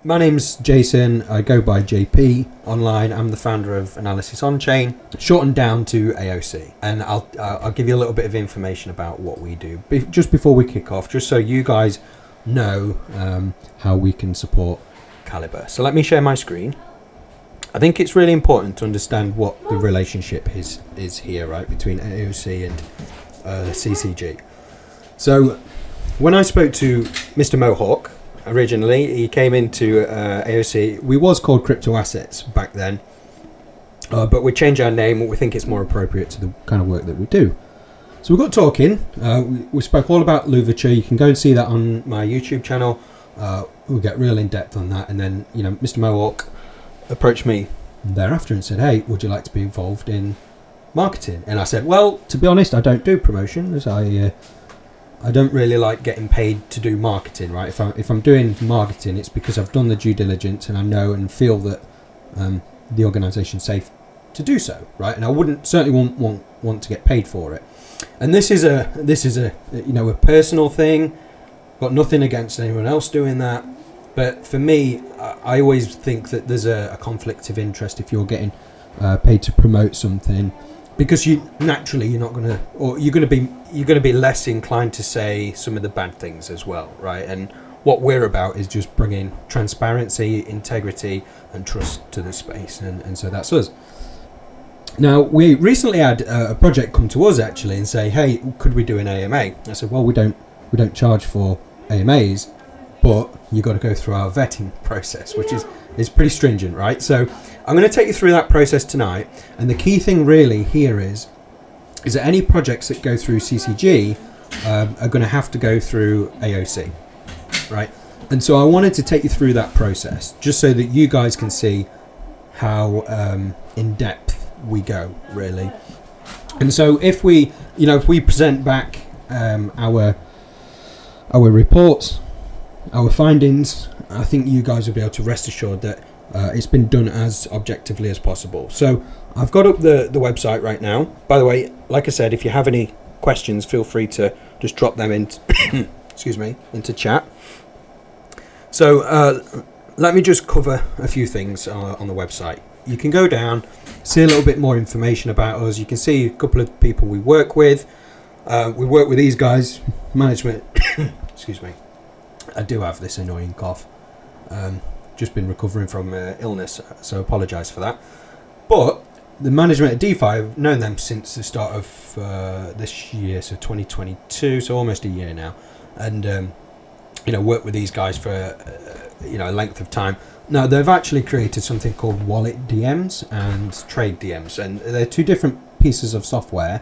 my name's Jason. I go by JP online. I'm the founder of Analysis On Chain, shortened down to AOC. And I'll give you a little bit of information about what we do just before we kick off, just so you guys know how we can support Calibre. So let me share my screen. I think it's really important to understand what the relationship is here, right, between AOC and CCG. So when I spoke to Mr. Mohawk originally, he came into AOC. We was called Crypto Assets back then, but we changed our name. We think it's more appropriate to the kind of work that we do. So we got talking. We spoke all about Louverture. You can go and see that on my YouTube channel. We'll get real in depth on that. And then, Mr. Mohawk approached me thereafter and said, "Hey, would you like to be involved in marketing?" And I said, "Well, to be honest, I don't do promotion, as I don't really like getting paid to do marketing, right? If I'm doing marketing, it's because I've done the due diligence and I know and feel that the organisation's safe to do so, right? And I certainly wouldn't want to get paid for it. And this is a a personal thing. Got nothing against anyone else doing that, but for me, I always think that there's a conflict of interest if you're getting paid to promote something. Because you're going to be less inclined to say some of the bad things as well, right? And what we're about is just bringing transparency, integrity, and trust to the space, and so that's us. Now, we recently had a project come to us actually and say, "Hey, could we do an AMA?" I said, "Well, we don't charge for AMAs, but you got to go through our vetting process, which is pretty stringent, right?" So I'm going to take you through that process tonight, and the key thing really here is that any projects that go through CCG are going to have to go through AOC, right? And so I wanted to take you through that process just so that you guys can see how in depth we go, really. And so if we present back our reports, our findings, I think you guys will be able to rest assured that it's been done as objectively as possible. So I've got up the website right now. By the way, like I said, if you have any questions, feel free to just drop them into into chat. So let me just cover a few things on the website. You can go down, see a little bit more information about us. You can see a couple of people we work with. We work with these guys, management. Excuse me. I do have this annoying cough. Just been recovering from illness, so apologise for that. But the management at DeFi, I've known them since the start of this year, so 2022, so almost a year now, and worked with these guys for a length of time. Now they've actually created something called Wallet DMs and Trade DMs, and they're two different pieces of software.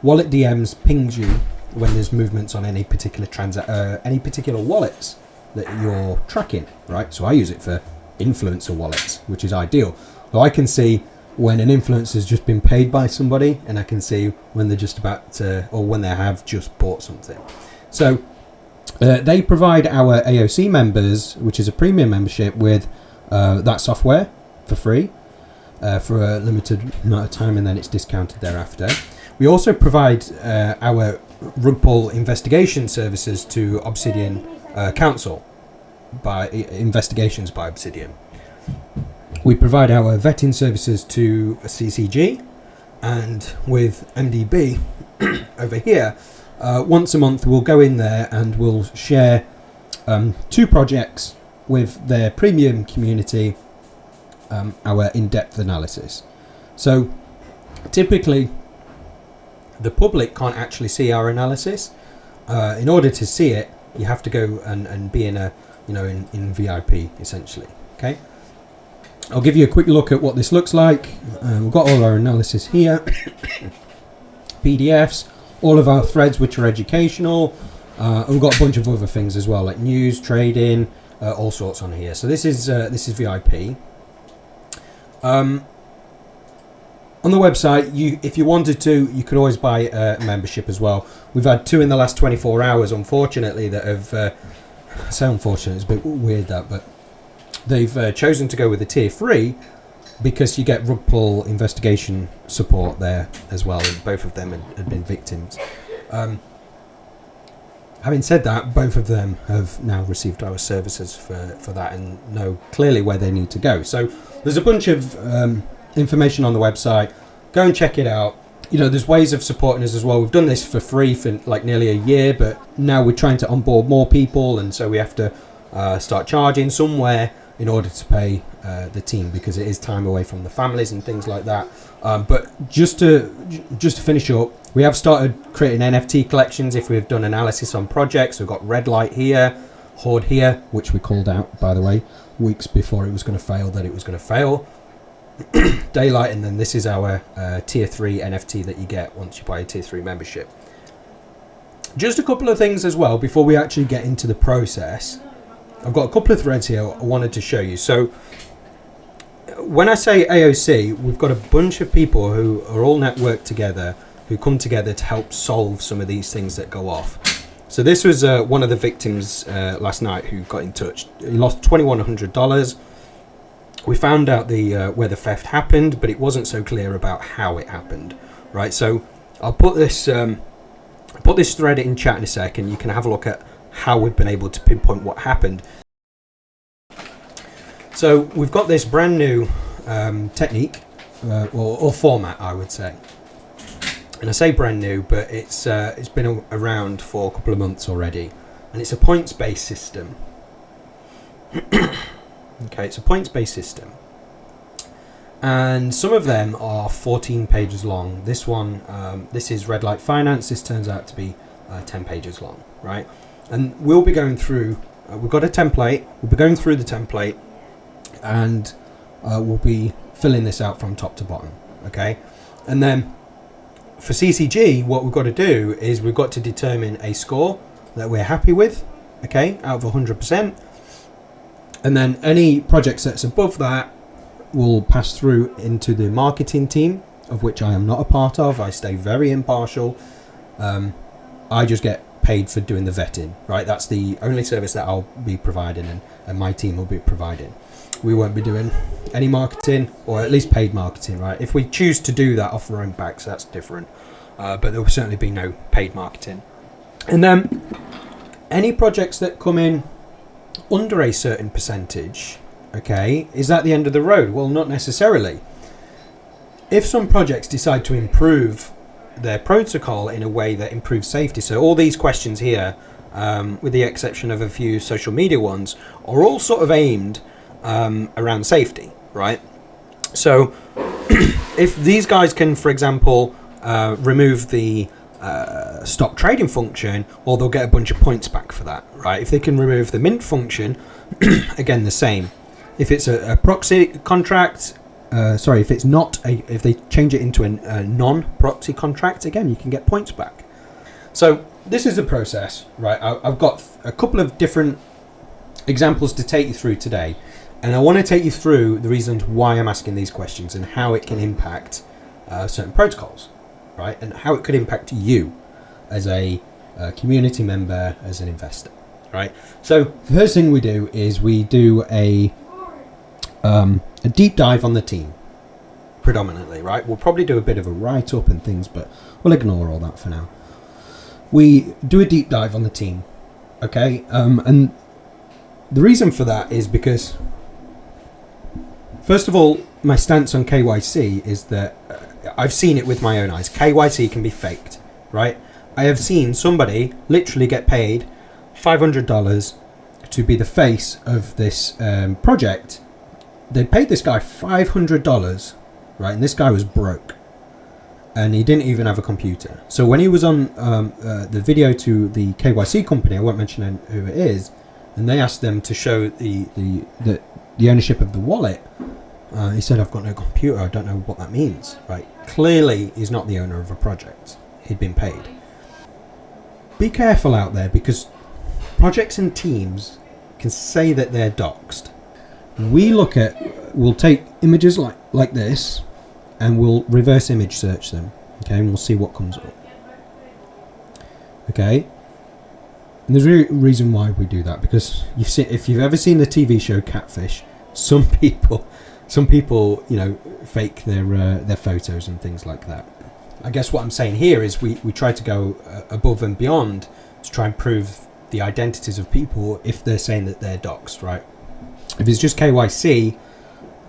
Wallet DMs pings you when there's movements on any particular any particular wallets that you're tracking, right? So I use it for influencer wallets, which is ideal. So I can see when an influencer's just been paid by somebody, and I can see when they're just about to, or when they have just bought something. So they provide our AOC members, which is a premium membership, with that software for free for a limited amount of time, and then it's discounted thereafter. We also provide our rug pull investigation services to Obsidian Council by investigations by Obsidian. We provide our vetting services to CCG, and with MDB over here, once a month we'll go in there and we'll share 2 projects with their premium community, our in-depth analysis. So typically the public can't actually see our analysis. In order to see it, you have to go and be in in VIP essentially. Okay, I'll give you a quick look at what this looks like. We've got all our analysis here, PDFs, all of our threads which are educational. We've got a bunch of other things as well, like news, trading, all sorts on here. So this is VIP. On the website, if you wanted to, you could always buy a membership as well. We've had 2 in the last 24 hours, unfortunately, that have... I say unfortunate, it's a bit weird that, but they've chosen to go with the tier 3 because you get rug pull investigation support there as well, and both of them had been victims. Having said that, both of them have now received our services for that and know clearly where they need to go. So there's a bunch of information on the website. Go and check it out. You know, there's ways of supporting us as well. We've done this for free for like nearly a year, but now we're trying to onboard more people, and so we have to start charging somewhere in order to pay the team, because it is time away from the families and things like that. But just to finish up, we have started creating NFT collections if we've done analysis on projects. We've got Red Light here, Horde here, which we called out, by the way, weeks before it was going to fail, that it was going to fail. Daylight, and then this is our tier 3 NFT that you get once you buy a tier 3 membership. Just a couple of things as well before we actually get into the process. I've got a couple of threads here I wanted to show you. So when I say AOC, we've got a bunch of people who are all networked together, who come together to help solve some of these things that go off. So this was one of the victims last night who got in touch. He lost $2,100. We found out where the theft happened, but it wasn't so clear about how it happened, right? So I'll put this thread in chat in a second. You can have a look at how we've been able to pinpoint what happened. So we've got this brand new technique or format, I would say. And I say brand new, but it's been around for a couple of months already, and it's a points-based system. Okay, it's a points-based system, and some of them are 14 pages long. This one, this is Red Light Finance. This turns out to be 10 pages long, right? And we'll be going through. We've got a template. We'll be going through the template, and we'll be filling this out from top to bottom. Okay, and then for CCG, what we've got to do is we've got to determine a score that we're happy with. Okay, out of 100%. And then any projects that's above that will pass through into the marketing team, of which I am not a part of. I stay very impartial. I just get paid for doing the vetting, right? That's the only service that I'll be providing, and my team will be providing. We won't be doing any marketing, or at least paid marketing, right? If we choose to do that off our own backs, that's different. But there will certainly be no paid marketing. And then any projects that come in under a certain percentage, okay, is that the end of the road? Well, not necessarily. If some projects decide to improve their protocol in a way that improves safety, so all these questions here, with the exception of a few social media ones, are all sort of aimed around safety, right? So if these guys can, for example, remove the stop trading function, or they'll get a bunch of points back for that, right? If they can remove the mint function, again, the same. If it's a proxy contract, if it's not if they change it into a non-proxy contract, again, you can get points back. So this is the process, right? I've got a couple of different examples to take you through today, and I want to take you through the reasons why I'm asking these questions and how it can impact certain protocols, right? And how it could impact you as a community member, as an investor, right? So the first thing we do is we do a deep dive on the team, predominantly, right? We'll probably do a bit of a write-up and things, but we'll ignore all that for now. We do a deep dive on the team, okay? And the reason for that is because, first of all, my stance on KYC is that I've seen it with my own eyes. KYC can be faked, right? I have seen somebody literally get paid $500 to be the face of this project. They paid this guy $500, right? And this guy was broke, and he didn't even have a computer. So when he was on the video to the KYC company, I won't mention who it is, and they asked them to show the ownership of the wallet, he said, "I've got no computer. I don't know what that means." Right? Clearly, he's not the owner of a project. He'd been paid. Be careful out there, because projects and teams can say that they're doxed. We'll take images like this, and we'll reverse image search them, okay, and we'll see what comes up. Okay, and there's a reason why we do that, because if you've ever seen the TV show Catfish, some people, fake their photos and things like that. I guess what I'm saying here is we try to go above and beyond to try and prove the identities of people if they're saying that they're doxed, right? If it's just KYC,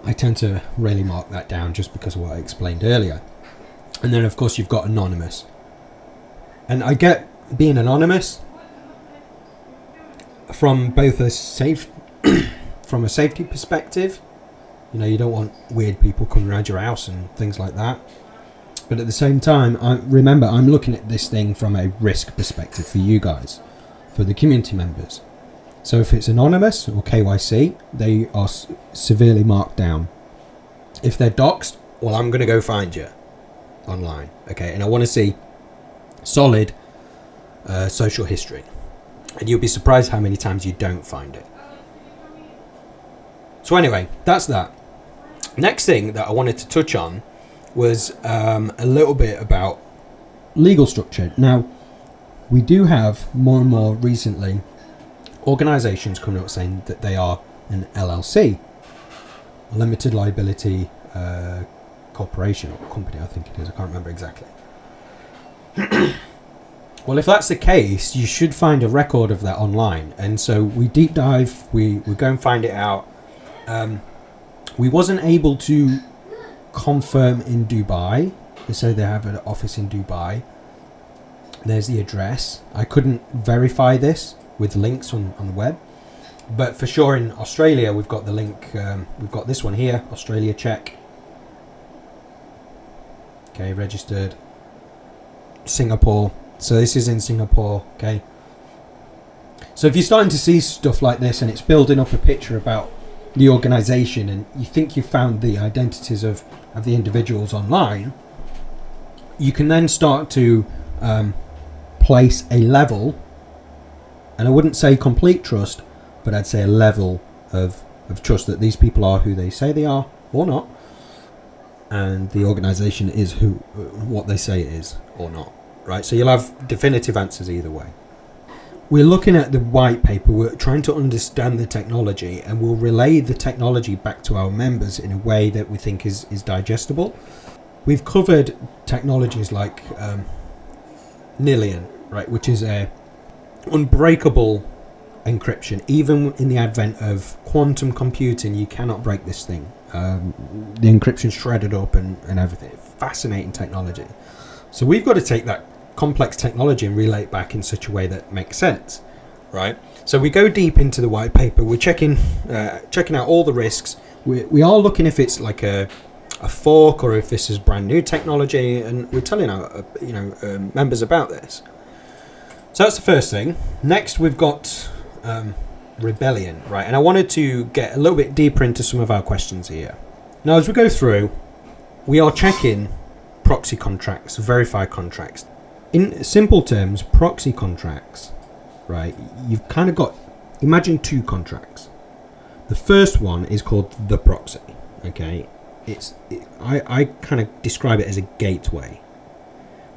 I tend to really mark that down just because of what I explained earlier. And then of course you've got anonymous. And I get being anonymous from both a from a safety perspective. You know, you don't want weird people coming around your house and things like that. But at the same time, remember, I'm looking at this thing from a risk perspective for you guys, for the community members. So if it's anonymous or KYC, they are severely marked down. If they're doxed, well, I'm going to go find you online, okay? And I want to see solid social history. And you'll be surprised how many times you don't find it. So anyway, that's that. Next thing that I wanted to touch on was a little bit about legal structure. Now, we do have more and more recently organisations coming up saying that they are an LLC, a limited liability corporation or company, I think it is. I can't remember exactly. Well, if that's the case, you should find a record of that online. And so we deep dive, we go and find it out. We wasn't able to confirm in Dubai. They say they have an office in Dubai. There's the address. I couldn't verify this with links on the web. But for sure in Australia, we've got the link. We've got this one here, Australia check. Okay, registered. Singapore. So this is in Singapore, okay. So if you're starting to see stuff like this and it's building up a picture about the organisation and you think you found the identities of the individuals online, you can then start to place a level, and I wouldn't say complete trust, but I'd say a level of trust that these people are who they say they are or not, and the organisation is what they say it is or not. Right, so you'll have definitive answers either way. We're looking at the white paper, we're trying to understand the technology, and we'll relay the technology back to our members in a way that we think is digestible. We've covered technologies like Nillion, right, which is a unbreakable encryption. Even in the advent of quantum computing, you cannot break this thing. The encryption's shredded up and everything. Fascinating technology. So we've got to take that complex technology and relay it back in such a way that makes sense, right? So we go deep into the white paper. We're checking out all the risks. We are looking if it's like a fork or if this is brand new technology, and we're telling our members about this. So that's the first thing. Next, we've got rebellion, right? And I wanted to get a little bit deeper into some of our questions here. Now, as we go through, we are checking proxy contracts, verified contracts. In simple terms, proxy contracts, right? You've kind of got, imagine two contracts. The first one is called the proxy, okay? I kind of describe it as a gateway,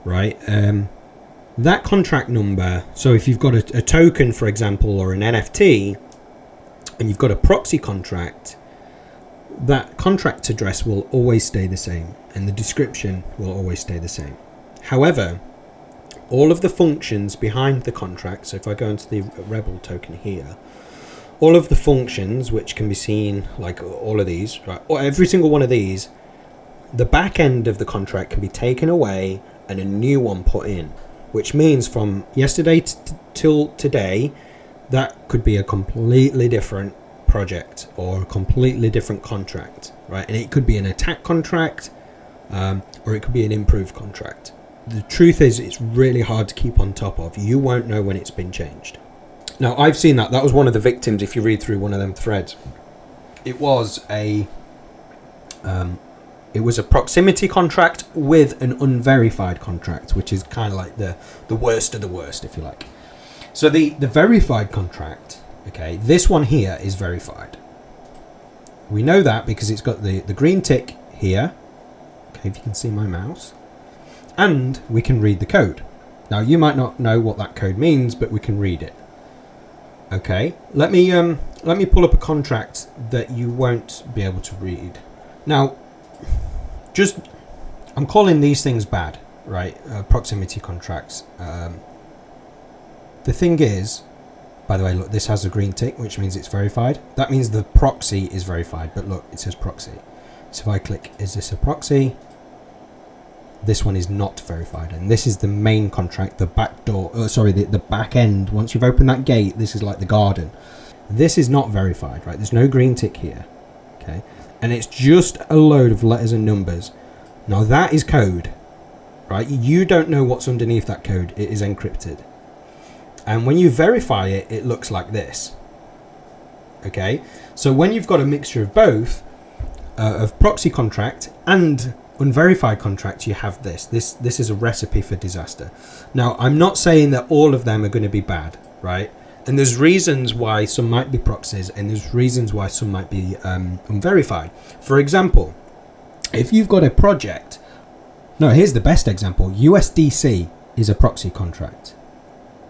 right? That contract number, so if you've got a token, for example, or an NFT, and you've got a proxy contract, that contract address will always stay the same, and the description will always stay the same. However, all of the functions behind the contract, so if I go into the Rebel token here, all of the functions which can be seen, like all of these, right, or every single one of these, the back end of the contract can be taken away and a new one put in, which means from yesterday till today, that could be a completely different project or a completely different contract, right? And it could be an attack contract, or it could be an improved contract. The truth is, it's really hard to keep on top of. You won't know when it's been changed. Now, I've seen that. That was one of the victims. If you read through one of them threads, it was a proximity contract with an unverified contract, which is kind of like the worst of the worst, if you like. So the verified contract, okay, this one here is verified. We know that because it's got the green tick here. Okay, if you can see my mouse. And we can read the code. Now, you might not know what that code means, but we can read it. Okay, let me pull up a contract that you won't be able to read. Now, I'm calling these things bad, right? Proximity contracts. the thing is, by the way, look, this has a green tick, which means it's verified. That means the proxy is verified, but look, it says proxy. So if I click, is this a proxy? This one is not verified, and this is the main contract, the back door, the back end. Once you've opened that gate, this is like the garden. This is not verified, right? There's no green tick here, okay? And it's just a load of letters and numbers. Now that is code, right? You don't know what's underneath that code. It is encrypted. And when you verify it, it looks like this. Okay, so when you've got a mixture of both, of proxy contract and unverified contract, you have this. This is a recipe for disaster. Now, I'm not saying that all of them are going to be bad, right? And there's reasons why some might be proxies, and there's reasons why some might be unverified. For example, if you've got a project, no, here's the best example. USDC is a proxy contract.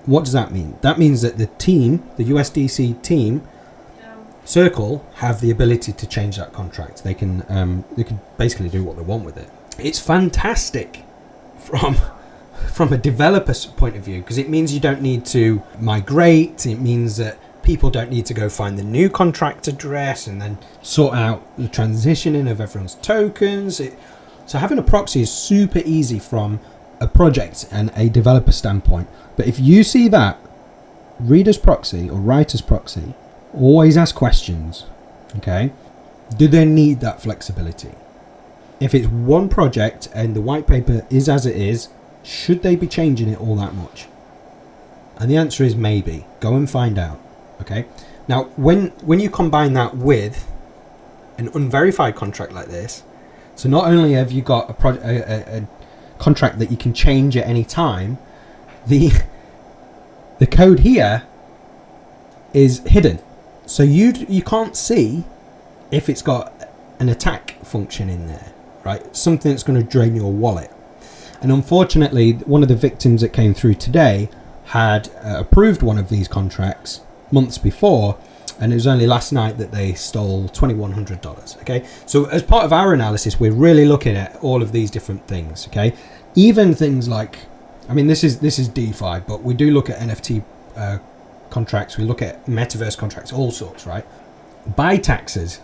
What does that mean? That means that the team, the USDC team, Circle, have the ability to change that contract. They can basically do what they want with it. It's fantastic from a developer's point of view, because it means you don't need to migrate. It means that people don't need to go find the new contract address and then sort out the transitioning of everyone's tokens. So having a proxy is super easy from a project and a developer standpoint. But if you see that reader's proxy or writer's proxy, always ask questions. Okay, do they need that flexibility? If it's one project and the white paper is as it is, should they be changing it all that much? And the answer is maybe. Go and find out. Okay, now when you combine that with an unverified contract like this, so not only have you got a contract that you can change at any time, the code here is hidden, so you can't see if it's got an attack function in there, right? Something that's going to drain your wallet. And unfortunately, one of the victims that came through today had approved one of these contracts months before, and it was only last night that they stole $2,100. Okay, so as part of our analysis, we're really looking at all of these different things. Okay, even things like, I mean, this is DeFi, but we do look at NFT contracts. We look at metaverse contracts, all sorts, right? Buy taxes.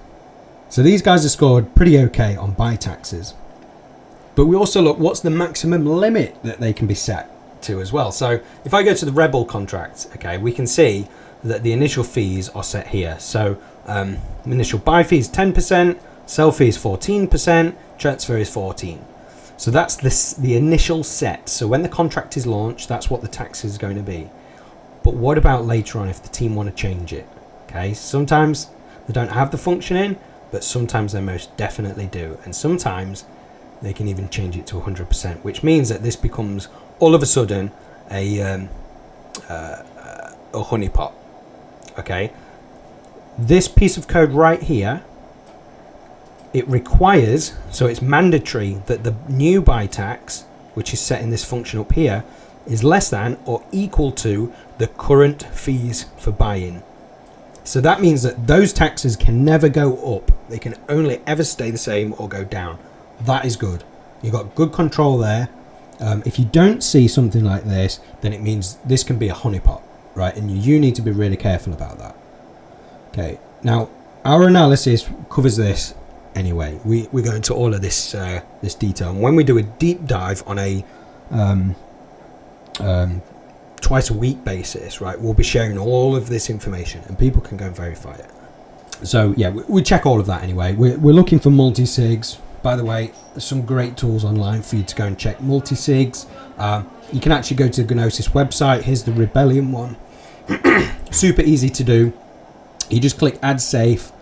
So these guys have scored pretty okay on buy taxes, but we also look what's the maximum limit that they can be set to as well. So if I go to the Rebel contract, okay, we can see that the initial fees are set here. So initial buy fee is 10%, sell fee is 14%, transfer is 14%. So that's the initial set. So when the contract is launched, that's what the tax is going to be. But what about later on if the team want to change it? Okay, sometimes they don't have the function in, but sometimes they most definitely do. And sometimes they can even change it to 100%, which means that this becomes all of a sudden a honeypot. Okay, this piece of code right here, it requires, so it's mandatory that the new buy tax, which is set in this function up here, is less than or equal to the current fees for buy-in. So that means that those taxes can never go up. They can only ever stay the same or go down. That is good. You've got good control there. If you don't see something like this, then it means this can be a honeypot, right? And you need to be really careful about that. Okay, now our analysis covers this anyway. We go into all of this this detail, and when we do a deep dive on a twice a week basis, right, we'll be sharing all of this information and people can go and verify it. So yeah, we check all of that anyway. We're looking for multi-sigs. By the way, there's some great tools online for you to go and check multi-sigs. You can actually go to the Gnosis website. Here's the Rebellion one. Super easy to do. You just click add safe,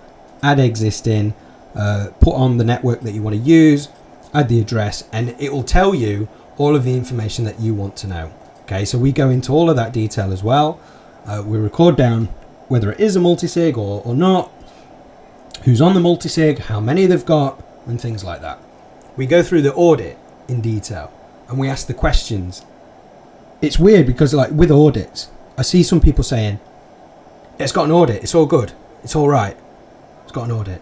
add existing, put on the network that you want to use, add the address, and it will tell you all of the information that you want to know. Okay, so we go into all of that detail as well. We record down whether it is a multi-sig or not, who's on the multi-sig, how many they've got, and things like that. We go through the audit in detail and we ask the questions. It's weird because, like, with audits, I see some people saying, it's got an audit, it's all good, it's all right, it's got an audit.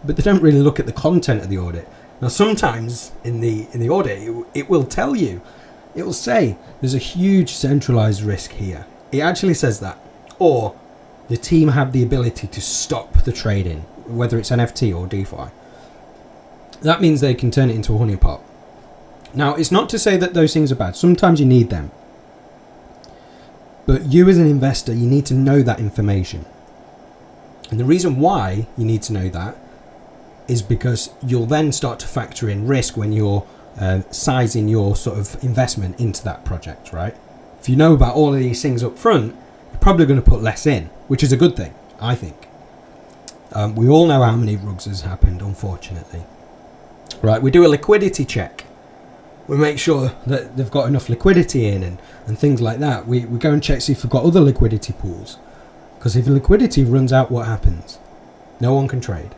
But they don't really look at the content of the audit. Now, sometimes in the audit, it will tell you, it will say there's a huge centralized risk here. It actually says that. Or the team have the ability to stop the trading, whether it's NFT or DeFi. That means they can turn it into a honeypot. Now, it's not to say that those things are bad. Sometimes you need them. But you as an investor, you need to know that information. And the reason why you need to know that is because you'll then start to factor in risk when you're sizing your sort of investment into that project, right? If you know about all of these things up front, you're probably going to put less in, which is a good thing, I think. We all know how many rugs has happened, unfortunately. Right, we do a liquidity check. We make sure that they've got enough liquidity in and things like that. We go and check see if we've got other liquidity pools. Because if the liquidity runs out, what happens? No one can trade.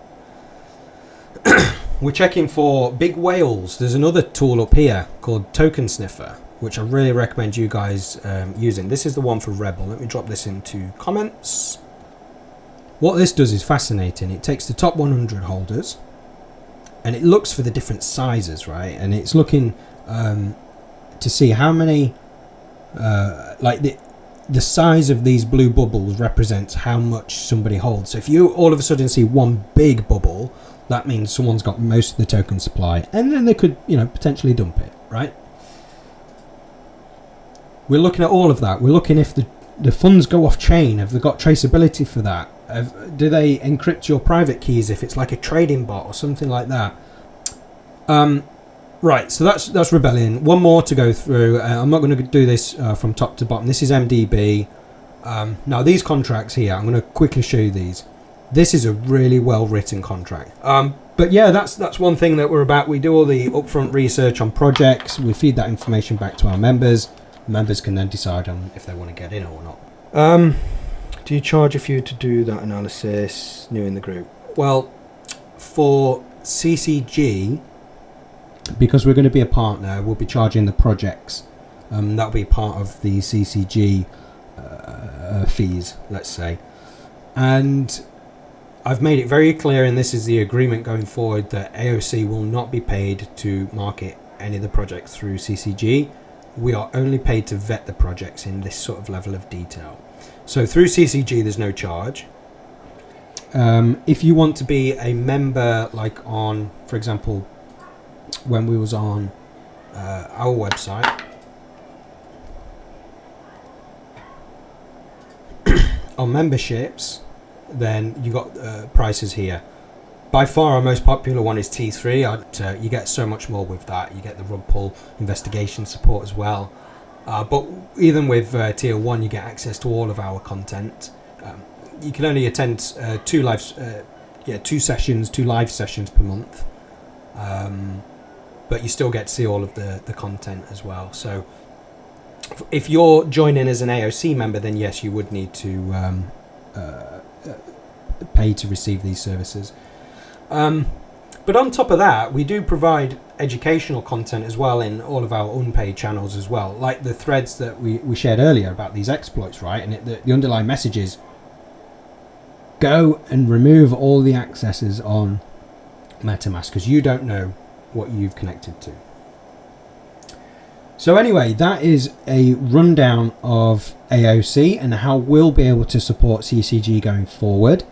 We're checking for big whales. There's another tool up here called Token Sniffer, which I really recommend you guys using. This is the one for Rebel. Let me drop this into comments. What this does is fascinating. It takes the top 100 holders and it looks for the different sizes, right? And it's looking to see how many, like the size of these blue bubbles represents how much somebody holds. So if you all of a sudden see one big bubble, that means someone's got most of the token supply, and then they could, potentially dump it, right? We're looking at all of that. We're looking if the funds go off chain. Have they got traceability for that? Do they encrypt your private keys if it's like a trading bot or something like that? Right, so that's Rebellion. One more to go through. I'm not going to do this from top to bottom. This is MDB. Now these contracts here, I'm going to quickly show you these. This is a really well written contract. But yeah, that's one thing that we're about. We do all the upfront research on projects. We feed that information back to our members. Members can then decide on if they want to get in or not. Do you charge a few to do that analysis? New in the group. Well, for CCG, because we're going to be a partner, we'll be charging the projects. That'll be part of the CCG fees, let's say. And I've made it very clear, and this is the agreement going forward, that AOC will not be paid to market any of the projects through CCG. We are only paid to vet the projects in this sort of level of detail. So through CCG, there's no charge. If you want to be a member, like on, for example, when we was on our website, on memberships, then you got prices here. By far our most popular one is T3. You get so much more with that. You get the rug pull investigation support as well. But even with tier 1, you get access to all of our content. You can only attend two live sessions per month. But you still get to see all of the content as well. So if you're joining as an AOC member, then yes, you would need to pay to receive these services. But on top of that, we do provide educational content as well in all of our unpaid channels as well, like the threads that we shared earlier about these exploits, right? And the underlying message is go and remove all the accesses on MetaMask because you don't know what you've connected to. So anyway, that is a rundown of AOC and how we'll be able to support CCG going forward.